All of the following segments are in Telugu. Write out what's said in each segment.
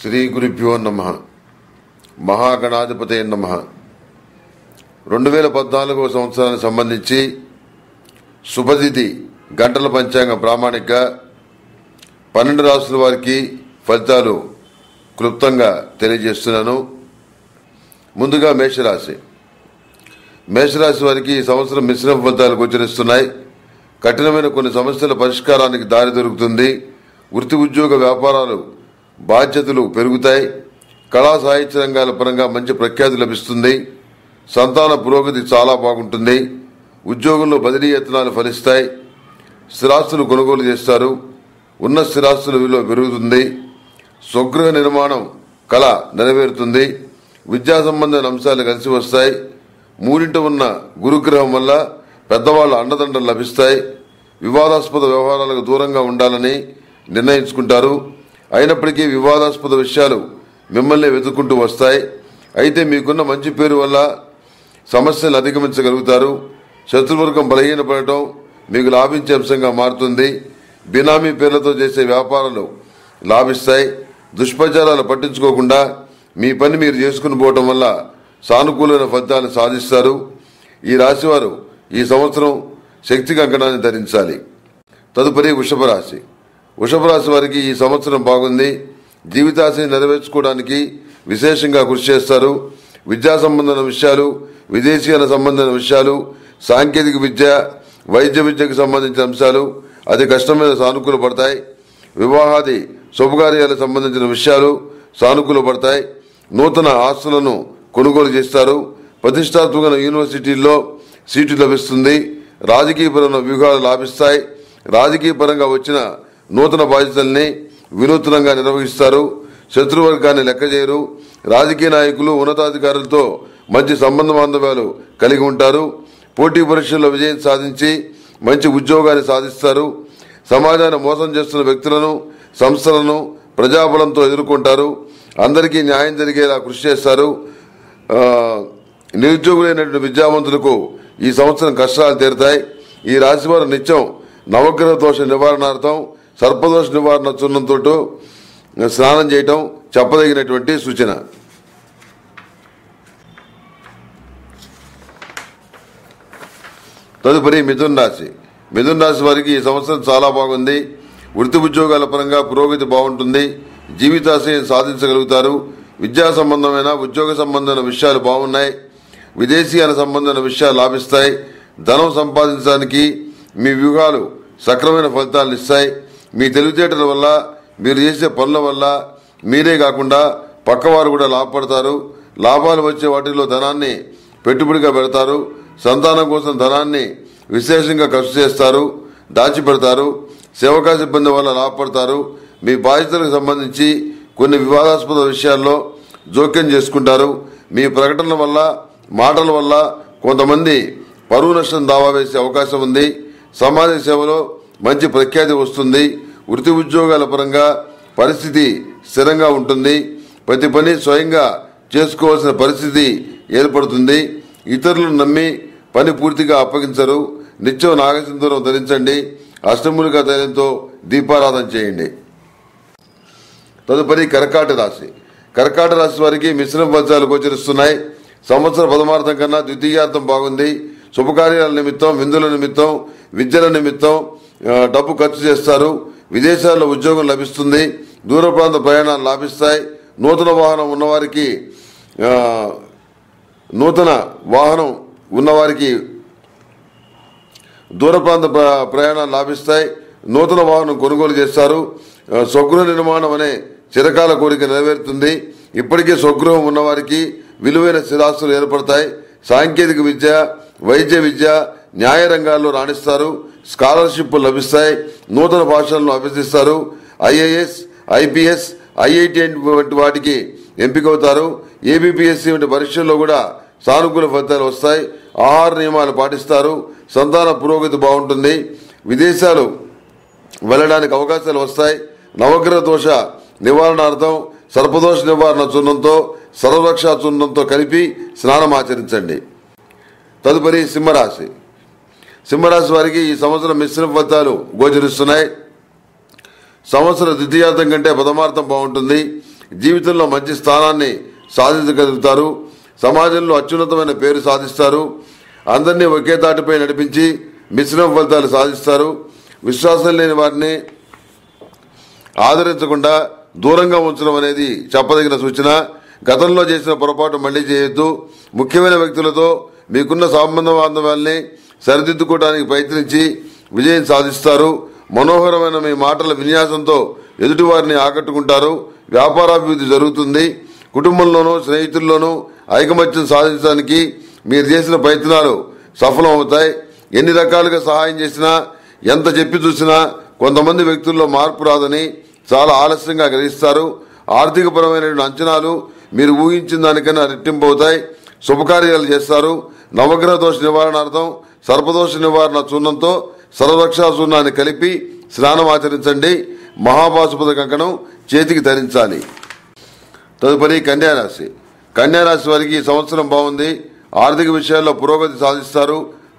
శ్రీ గురుభ్యో నమః. మహాగణాధిపతే నమః. 2014వ సంవత్సరానికి సంబంధించి శుభతిథి గంటల పంచాంగం ప్రామాణిక 12 రాశుల వారికి ఫలితాలు క్లుప్తంగా తెలియజేస్తున్నాను. ముందుగా మేషరాశి వారికి ఈ సంవత్సరం మిశ్రమ ఫలితాలు గోచరిస్తున్నాయి. కఠినమైన కొన్ని సమస్యల పరిష్కారానికి దారి దొరుకుతుంది. వృత్తి ఉద్యోగ వ్యాపారాలు బాధ్యతలు పెరుగుతాయి. కళా సాహిత్య రంగాల పరంగా మంచి ప్రఖ్యాతి లభిస్తుంది. సంతాన పురోగతి చాలా బాగుంటుంది. ఉద్యోగంలో బదిలీ యత్నాలు ఫలిస్తాయి. స్థిరాస్తులు కొనుగోలు చేస్తారు. ఉన్న స్థిరాస్తుల విలువ పెరుగుతుంది. స్వగృహ నిర్మాణం కళ నెరవేరుతుంది. విద్యా సంబంధమైన అంశాలు కలిసి వస్తాయి. మూడింట ఉన్న గురుగ్రహం వల్ల పెద్దవాళ్ల అండదండలు లభిస్తాయి. వివాదాస్పద వ్యవహారాలకు దూరంగా ఉండాలని నిర్ణయించుకుంటారు. అయినప్పటికీ వివాదాస్పద విషయాలు మిమ్మల్ని వెతుక్కుంటూ వస్తాయి. అయితే మీకున్న మంచి పేరు వల్ల సమస్యలు అధిగమించగలుగుతారు. శత్రువర్గం బలహీనపడటం మీకు లాభించే అంశంగా మారుతుంది. బినామీ పేర్లతో చేసే వ్యాపారాలు లాభిస్తాయి. దుష్ప్రచారాలు పట్టించుకోకుండా మీ పని మీరు చేసుకుని పోవటం వల్ల సానుకూలమైన ఫలితాలను సాధిస్తారు. ఈ రాశివారు ఈ సంవత్సరం శక్తి కంకణాన్ని ధరించాలి. తదుపరి వృషభ రాశి వారికి ఈ సంవత్సరం బాగుంది. జీవితాశని నెరవేర్చుకోవడానికి విశేషంగా కృషి చేస్తారు. విద్యా సంబంధమైన విషయాలు, విదేశీయాల సంబంధమైన విషయాలు, సాంకేతిక విద్య, వైద్య విద్యకు సంబంధించిన అంశాలు అతి కష్టమైన సానుకూల పడతాయి. వివాహాది శుభకార్యాలకు సంబంధించిన విషయాలు సానుకూల పడతాయి. నూతన ఆస్తులను కొనుగోలు చేస్తారు. ప్రతిష్టాత్మక యూనివర్సిటీల్లో సీటు లభిస్తుంది. రాజకీయపరమైన వ్యూహాలు లాభిస్తాయి. రాజకీయ పరంగా వచ్చిన నూతన బాధ్యతల్ని వినూత్నంగా నిర్వహిస్తారు. శత్రువర్గాన్ని లెక్క చేయరు. రాజకీయ నాయకులు ఉన్నతాధికారులతో మంచి సంబంధ బాంధవ్యాలు కలిగి ఉంటారు. పోటీ పరీక్షల్లో విజయం సాధించి మంచి ఉద్యోగాన్ని సాధిస్తారు. సమాజాన్ని మోసం చేస్తున్న వ్యక్తులను, సంస్థలను ప్రజాబలంతో ఎదుర్కొంటారు. అందరికీ న్యాయం జరిగేలా కృషి చేస్తారు. నిరుద్యోగులైనటువంటి విద్యావంతులకు ఈ సంవత్సరం కష్టాలు తీరుతాయి. ఈ రాశివారు నిత్యం నవగ్రహ దోష నివారణార్థం సర్పదోష నివారణ చూర్ణంతో స్నానం చేయటం చెప్పదగినటువంటి సూచన. తదుపరి మిథున రాశి వారికి ఈ సంవత్సరం చాలా బాగుంది. వృత్తి ఉద్యోగాల పరంగా పురోగతి బాగుంటుంది. జీవితాశయం సాధించగలుగుతారు. విద్యా సంబంధమైన ఉద్యోగ సంబంధమైన విషయాలు బాగున్నాయి. విదేశీయాల సంబంధమైన విషయాలు లాభిస్తాయి. ధనం సంపాదించడానికి మీ వ్యూహాలు సక్రమైన ఫలితాలను ఇస్తాయి. మీ తెలివితేటల వల్ల, మీరు చేసే పనుల వల్ల మీరే కాకుండా పక్కవారు కూడా లాభపడతారు. లాభాలు వచ్చే వాటిలో ధనాన్ని పెట్టుబడిగా పెడతారు. సంతానం కోసం ధనాన్ని విశేషంగా ఖర్చు చేస్తారు, దాచిపెడతారు. సేవకా సిబ్బంది వల్ల లాభపడతారు. మీ బాధ్యతలకు సంబంధించి కొన్ని వివాదాస్పద విషయాల్లో జోక్యం చేసుకుంటారు. మీ ప్రకటనల వల్ల, మాటల వల్ల కొంతమంది పరువు నష్టం దావా వేసే అవకాశం ఉంది. సమాజ సేవలో మంచి ప్రఖ్యాతి వస్తుంది. వృత్తి ఉద్యోగాల పరంగా పరిస్థితి స్థిరంగా ఉంటుంది. ప్రతి పని స్వయంగా చేసుకోవాల్సిన పరిస్థితి ఏర్పడుతుంది. ఇతరులను నమ్మి పని పూర్తిగా అప్పగించరు. నిత్యం నాగసింధూరం ధరించండి. అష్టములుగా ధైర్యంతో దీపారాధన చేయండి. తదుపరి కర్కాట రాశి వారికి మిశ్రమ ఫలితాలు గోచరిస్తున్నాయి. సంవత్సర ప్రథమార్థం కన్నా ద్వితీయార్థం బాగుంది. శుభకార్యాల నిమిత్తం, విందుల నిమిత్తం, విద్యల నిమిత్తం డబ్బు ఖర్చు చేస్తారు. విదేశాల్లో ఉద్యోగం లభిస్తుంది. దూర ప్రాంత ప్రయాణాలు లాభిస్తాయి. నూతన వాహనం ఉన్నవారికి దూర ప్రాంత ప్రయాణాలు లాభిస్తాయి. నూతన వాహనం కొనుగోలు చేస్తారు. స్వగృహ నిర్మాణం అనే చిరకాల కోరిక నెరవేరుతుంది. ఇప్పటికే స్వగృహం ఉన్నవారికి విలువైన స్థిరాస్తులు ఏర్పడతాయి. సాంకేతిక విద్య, వైద్య విద్య, న్యాయ రంగాల్లో రాణిస్తారు. స్కాలర్షిప్ లభిస్తాయి. నూతన భాషలను అభ్యసిస్తారు. ఐఏఎస్, ఐపీఎస్, ఐఐటి వంటి వాటికి ఎంపికవుతారు. ఏబిపిఎస్సి వంటి పరీక్షల్లో కూడా సానుకూల ఫలితాలు వస్తాయి. ఆహార నియమాలు పాటిస్తారు. సంతాన పురోగతి బాగుంటుంది. విదేశాలు వెళ్లడానికి అవకాశాలు వస్తాయి. నవగ్రహ దోష నివారణార్థం సర్పదోష నివారణ చూర్ణంతో, సర్వరక్షా చూర్ణంతో కలిపి స్నానం ఆచరించండి. తదుపరి సింహరాశి వారికి ఈ సంవత్సరం మిశ్రమ ఫలితాలు గోచరిస్తున్నాయి. సంవత్సర ద్వితీయార్థం కంటే ప్రథమార్థం బాగుంటుంది. జీవితంలో మంచి స్థానాన్ని సాధించగలుగుతారు. సమాజంలో అత్యున్నతమైన పేరు సాధిస్తారు. అందరినీ ఒకే తాటిపై నడిపించి మిశ్రమ ఫలితాలు సాధిస్తారు. విశ్వాసం లేని వారిని ఆదరించకుండా దూరంగా ఉంచడం అనేది చెప్పదగిన సూచన. గతంలో చేసిన పొరపాటు మళ్లీ చేయొద్దు. ముఖ్యమైన వ్యక్తులతో మీకున్న సంబంధ బాంధవ్యాల్ని సరిదిద్దుకోవడానికి ప్రయత్నించి విజయం సాధిస్తారు. మనోహరమైన మీ మాటల విన్యాసంతో ఎదుటివారిని ఆకట్టుకుంటారు. వ్యాపారాభివృద్ధి జరుగుతుంది. కుటుంబంలోనూ స్నేహితుల్లోనూ ఐకమత్యం సాధించడానికి మీరు చేసిన ప్రయత్నాలు సఫలం అవుతాయి. ఎన్ని రకాలుగా సహాయం చేసినా, ఎంత చెప్పి చూసినా కొంతమంది వ్యక్తుల్లో మార్పు రాదని చాలా ఆలస్యంగా గ్రహిస్తారు. ఆర్థికపరమైన అంచనాలు మీరు ఊహించిన దానికన్నా రెట్టింపు అవుతాయి. శుభకార్యాలు చేస్తారు. నవగ్రహ దోష నివారణార్థం సర్పదోష నివారణ చూర్ణంతో సర్వరక్షా చూర్ణాన్ని కలిపి స్నానం ఆచరించండి. మహాపాశుపత కంకణం చేతికి ధరించాలి. తదుపరి కన్యారాశి. కన్యారాశి వారికి ఈ సంవత్సరం బాగుంది. ఆర్థిక విషయాల్లో పురోగతి సాధిస్తారు.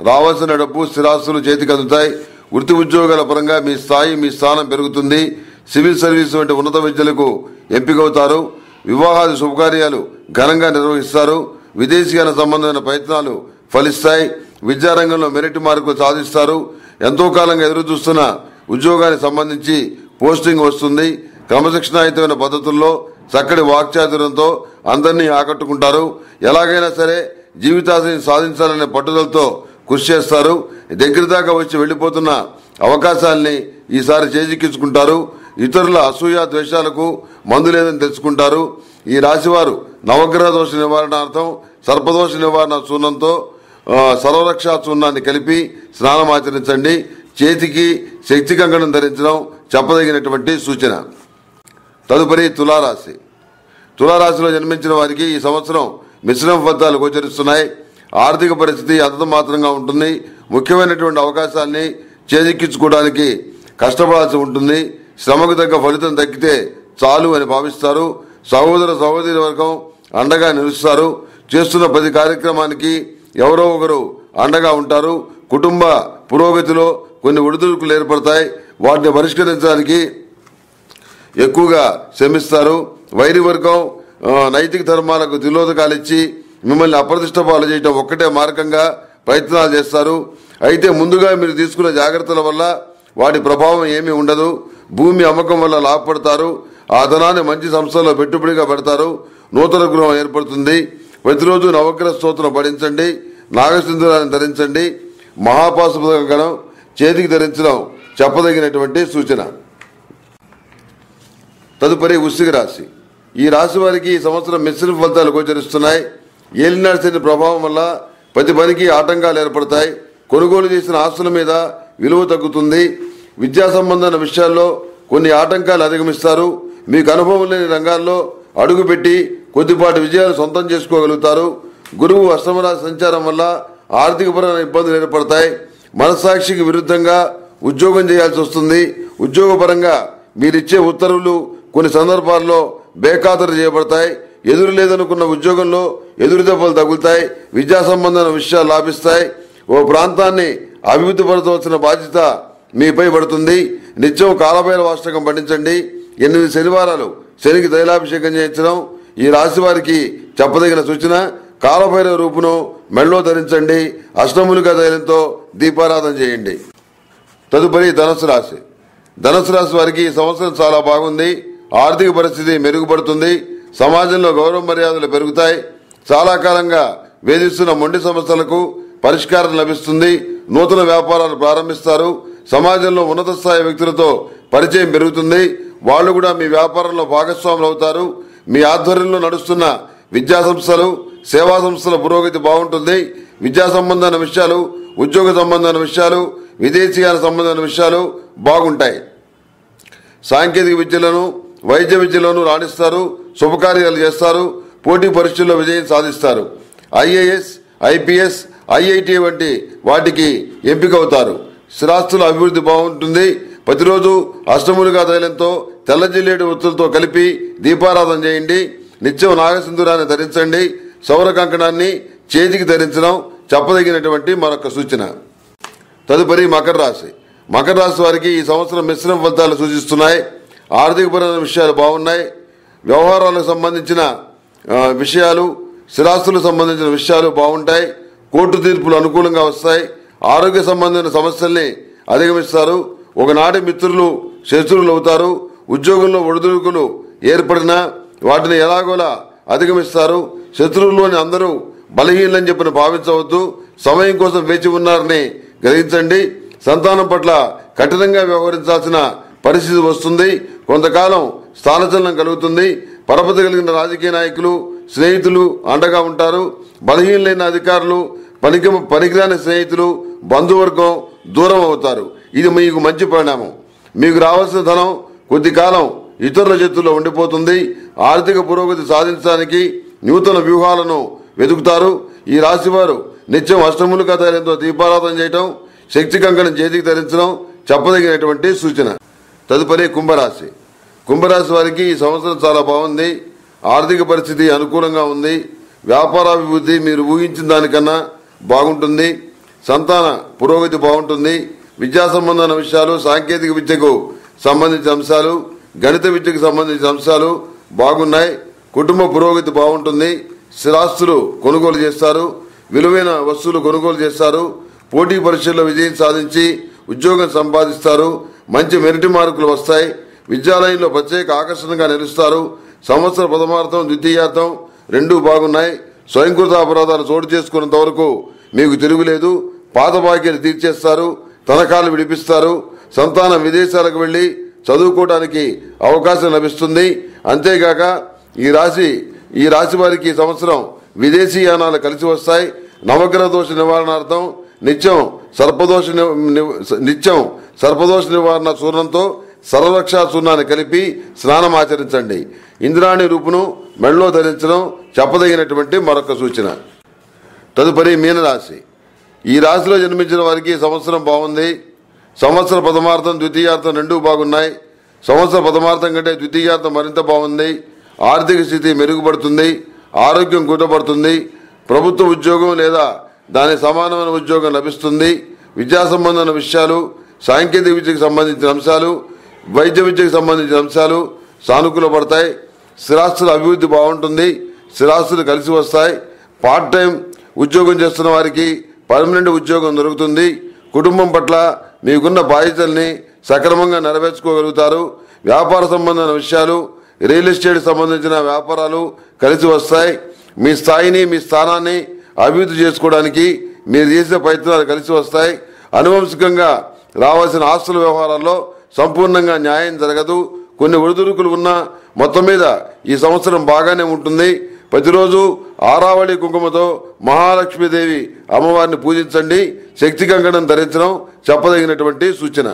రావాల్సిన డబ్బు స్థిరాస్తులు చేతికి అందుతాయి. వృత్తి ఉద్యోగాల పరంగా మీ స్థాయి మీ స్థానం పెరుగుతుంది. సివిల్ సర్వీస్ వంటి ఉన్నత విద్యలకు ఎంపికవుతారు. వివాహాది శుభకార్యాలు ఘనంగా నిర్వహిస్తారు. విదేశీయాన సంబంధమైన ప్రయత్నాలు ఫలిస్తాయి. విద్యారంగంలో మెరిట్ మార్కులు సాధిస్తారు. ఎంతో కాలంగా ఎదురు చూస్తున్న ఉద్యోగానికి సంబంధించి పోస్టింగ్ వస్తుంది. క్రమశిక్షణాయుతమైన పద్ధతుల్లో చక్కటి వాక్చాతుర్యంతో అందరినీ ఆకట్టుకుంటారు. ఎలాగైనా సరే జీవితాశయం సాధించాలనే పట్టుదలతో కృషి చేస్తారు. దగ్గర దాకా వచ్చి వెళ్లిపోతున్న అవకాశాలని ఈసారి చేజిక్కించుకుంటారు. ఇతరుల అసూయ ద్వేషాలకు మందు లేదని తెలుసుకుంటారు. ఈ రాశివారు నవగ్రహ దోష నివారణార్థం సర్పదోష నివారణ చూర్ణంతో సర్వరక్షా చూర్ణాన్ని కలిపి స్నానం ఆచరించండి. చేతికి శక్తి కంకణం ధరించడం చెప్పదగినటువంటి సూచన. తదుపరి తులారాశి. తులారాశిలో జన్మించిన వారికి ఈ సంవత్సరం మిశ్రమ ఫలితాలు గోచరిస్తున్నాయి. ఆర్థిక పరిస్థితి అంతంత మాత్రంగా ఉంటుంది. ముఖ్యమైనటువంటి అవకాశాన్ని చేజిక్కించుకోవడానికి కష్టపడాల్సి ఉంటుంది. శ్రమకు తగ్గ ఫలితం దక్కితే చాలు అని భావిస్తారు. సహోదర సహోదరి వర్గం అండగా నిలుస్తారు. చేస్తున్న ప్రతి కార్యక్రమానికి ఎవరో ఒకరు అండగా ఉంటారు. కుటుంబ పురోగతిలో కొన్ని ఒడిదుడుకులు ఏర్పడతాయి. వాటిని పరిష్కరించడానికి ఎక్కువగా శ్రమిస్తారు. వైరి వర్గం నైతిక ధర్మాలకు తిలోదకాలు ఇచ్చి మిమ్మల్ని అప్రతిష్ట పాలు చేయడం ఒక్కటే మార్గంగా ప్రయత్నాలు చేస్తారు. అయితే ముందుగా మీరు తీసుకున్న జాగ్రత్తల వల్ల వాటి ప్రభావం ఏమీ ఉండదు. భూమి అమ్మకం వల్ల లాభపడతారు. ఆ ధనాన్ని మంచి సంస్థల్లో పెట్టుబడిగా పెడతారు. నూతన గృహం ఏర్పడుతుంది. ప్రతిరోజు నవగ్రహ స్తోత్రం పఠించండి. నాగసింధురాన్ని ధరించండి. మహాపాశుపత కంకణం చేతికి ధరించడం చెప్పదగినటువంటి సూచన. తదుపరి వృశ్చిక రాశి. ఈ రాశి వారికి ఈ సంవత్సరం మిశ్రమ ఫలితాలు గోచరిస్తున్నాయి. ఏలినాటి శని ప్రభావం వల్ల ప్రతి పనికి ఆటంకాలు ఏర్పడతాయి. కొనుగోలు చేసిన ఆస్తుల మీద విలువ తగ్గుతుంది. విద్యా సంబంధమైన విషయాల్లో కొన్ని ఆటంకాలు అధిగమిస్తారు. మీకు అనుభవం లేని రంగాల్లో అడుగుపెట్టి కొద్దిపాటి విజయాలు సొంతం చేసుకోగలుగుతారు. గురువు అష్టమరాశి సంచారం వల్ల ఆర్థికపరమైన ఇబ్బందులు ఏర్పడతాయి. మనస్సాక్షికి విరుద్ధంగా ఉద్యోగం చేయాల్సి వస్తుంది. ఉద్యోగపరంగా మీరిచ్చే ఉత్తర్వులు కొన్ని సందర్భాల్లో బేఖాతరు చేయబడతాయి. ఎదురు లేదనుకున్న ఉద్యోగంలో ఎదురు దెబ్బలు తగులుతాయి. విద్యా సంబంధమైన విషయాలు లాభిస్తాయి. ఓ ప్రాంతాన్ని అభివృద్ధి పరచవలసిన బాధ్యత మీపై పడుతుంది. నిత్యం కాలభైరవ అష్టకం పఠించండి. 8 శనివారాలు శనికి తైలాభిషేకం చేయించడం ఈ రాశి వారికి చెప్పదగిన సూచన. కాలభైరవ రూపును మెడలో ధరించండి. అష్టములుగా తైలంతో దీపారాధన చేయండి. తదుపరి ధనుసు రాశి. ధనుసు రాశి వారికి ఈ సంవత్సరం చాలా బాగుంది. ఆర్థిక పరిస్థితి మెరుగుపడుతుంది. సమాజంలో గౌరవ మర్యాదలు పెరుగుతాయి. చాలా కాలంగా వేధిస్తున్న మొండి సమస్యలకు పరిష్కారం లభిస్తుంది. నూతన వ్యాపారాలు ప్రారంభిస్తారు. సమాజంలో ఉన్నత స్థాయి వ్యక్తులతో పరిచయం పెరుగుతుంది. వాళ్ళు కూడా మీ వ్యాపారంలో భాగస్వాములు అవుతారు. మీ ఆధ్వర్యంలో నడుస్తున్న విద్యా సంస్థలు సేవా సంస్థల పురోగతి బాగుంటుంది. విద్యా సంబంధమైన విషయాలు, ఉద్యోగ సంబంధమైన విషయాలు, విదేశీయాల సంబంధమైన విషయాలు బాగుంటాయి. సాంకేతిక విద్యలను వైద్య విద్యలోనూ రాణిస్తారు. శుభకార్యాలు చేస్తారు. పోటీ పరీక్షల్లో విజయం సాధిస్తారు. ఐఏఎస్, ఐపీఎస్, ఐఐటి వంటి వాటికి ఎంపికవుతారు. స్థిరాస్తుల అభివృద్ధి బాగుంటుంది. ప్రతిరోజు అష్టములుగా తైలంతో తెల్ల జిల్లేడు ఒత్తులతో కలిపి దీపారాధన చేయండి. నిత్యం నాగసింధురాన్ని ధరించండి. సౌర కంకణాన్ని చేతికి ధరించడం చెప్పదగినటువంటి మరొక సూచన. తదుపరి మకర రాశి. మకర రాశి వారికి ఈ సంవత్సరం మిశ్రమ ఫలితాలు సూచిస్తున్నాయి. ఆర్థికపరమైన విషయాలు బాగున్నాయి. వ్యవహారాలకు సంబంధించిన విషయాలు, స్థిరాస్తులకు సంబంధించిన విషయాలు బాగుంటాయి. కోర్టు తీర్పులు అనుకూలంగా వస్తాయి. ఆరోగ్య సంబంధమైన సమస్యల్ని అధిగమిస్తారు. ఒకనాటి మిత్రులు శత్రువులు అవుతారు. ఉద్యోగంలో ఒడిదుడుకులు ఏర్పడినా వాటిని ఎలాగోలా అధిగమిస్తారు. శత్రువుల్లోని అందరూ బలహీనని చెప్పిన భావించవద్దు. సమయం కోసం వేచి ఉన్నారని గ్రహించండి. సంతానం పట్ల కఠినంగా వ్యవహరించాల్సిన పరిస్థితి వస్తుంది. కొంతకాలం స్థానచలనం కలుగుతుంది. పరపతి కలిగిన రాజకీయ నాయకులు, స్నేహితులు అండగా ఉంటారు. బలహీనలైన అధికారులు, పనికిరాని స్నేహితులు, బంధువర్గం దూరం అవుతారు. ఇది మీకు మంచి పరిణామం. మీకు రావాల్సిన ధనం కొద్ది కాలం ఇతరుల చేతుల్లో ఉండిపోతుంది. ఆర్థిక పురోగతి సాధించడానికి నూతన వ్యూహాలను వెతుకుతారు. ఈ రాశి వారు నిత్యం అష్టములుగా తైలంతో దీపారాధన చేయటం, శక్తి కంకణం చేతికి ధరించడం చెప్పదగినటువంటి సూచన. తదుపరి కుంభరాశి. కుంభరాశి వారికి ఈ సంవత్సరం చాలా బాగుంది. ఆర్థిక పరిస్థితి అనుకూలంగా ఉంది. వ్యాపారాభివృద్ధి మీరు ఊహించిన దానికన్నా బాగుంటుంది. సంతాన పురోగతి బాగుంటుంది. విద్యా సంబంధమైన విషయాలు, సాంకేతిక విద్యకు సంబంధించిన అంశాలు, గణిత విద్యకు సంబంధించిన అంశాలు బాగున్నాయి. కుటుంబ పురోగతి బాగుంటుంది. స్థిరాస్తులు కొనుగోలు చేస్తారు. విలువైన వస్తువులు కొనుగోలు చేస్తారు. పోటీ పరీక్షల్లో విజయం సాధించి ఉద్యోగం సంపాదిస్తారు. మంచి మెరిట్ మార్కులు వస్తాయి. విద్యాలయంలో ప్రత్యేక ఆకర్షణగా నిలుస్తారు. సంవత్సర ప్రథమార్థం, ద్వితీయార్థం రెండూ బాగున్నాయి. స్వయంకృత అపరాధాలు చోటు చేసుకున్నంత వరకు మీకు తిరుగులేదు. పాత బాకీలు తీర్చేస్తారు. తనఖాలు విడిపిస్తారు. సంతానం విదేశాలకు వెళ్లి చదువుకోవడానికి అవకాశం లభిస్తుంది. అంతేగాక ఈ రాశి వారికి ఈ సంవత్సరం విదేశీయానాలు కలిసి వస్తాయి. నవగ్రహ దోష నివారణార్థం నిత్యం సర్పదోష నివారణ చూర్ణంతో సర్వరక్షా చూర్ణాన్ని కలిపి స్నానం ఆచరించండి. ఇంద్రాణి రూపును మెడలో ధరించడం చెప్పదగినటువంటి మరొక సూచన. తదుపరి మీనరాశి. ఈ రాశిలో జన్మించిన వారికి సంవత్సరం బాగుంది. సంవత్సర ప్రథమార్థం, ద్వితీయార్థం రెండూ బాగున్నాయి. సంవత్సర ప్రథమార్థం కంటే ద్వితీయార్థం మరింత బాగుంది. ఆర్థిక స్థితి మెరుగుపడుతుంది. ఆరోగ్యం కూటపడుతుంది. ప్రభుత్వ ఉద్యోగం లేదా దాని సమానమైన ఉద్యోగం లభిస్తుంది. విద్యా సంబంధమైన విషయాలు, సాంకేతిక విద్యకు సంబంధించిన అంశాలు, వైద్య విద్యకు సంబంధించిన అంశాలు సానుకూల పడతాయి. స్థిరాస్తుల అభివృద్ధి బాగుంటుంది. స్థిరాస్తులు కలిసి వస్తాయి. పార్ట్ టైం ఉద్యోగం చేస్తున్న వారికి పర్మనెంట్ ఉద్యోగం దొరుకుతుంది. కుటుంబం పట్ల మీకున్న బాధ్యతల్ని సక్రమంగా నెరవేర్చుకోగలుగుతారు. వ్యాపార సంబంధమైన విషయాలు, రియల్ ఎస్టేట్ సంబంధించిన వ్యాపారాలు కలిసి వస్తాయి. మీ స్థాయిని, మీ స్థానాన్ని అభివృద్ధి చేసుకోవడానికి మీరు చేసే ప్రయత్నాలు కలిసి వస్తాయి. అనువంశికంగా రావాల్సిన ఆస్తుల వ్యవహారాల్లో సంపూర్ణంగా న్యాయం జరగదు. కొన్ని ఒడిదుడుకులు ఉన్నా మొత్తం మీద ఈ సంవత్సరం బాగానే ఉంటుంది. ప్రతిరోజు ఆరావళి కుంకుమతో మహాలక్ష్మీదేవి అమ్మవారిని పూజించండి. శక్తి కంకణం ధరించడం చెప్పదగినటువంటి సూచన.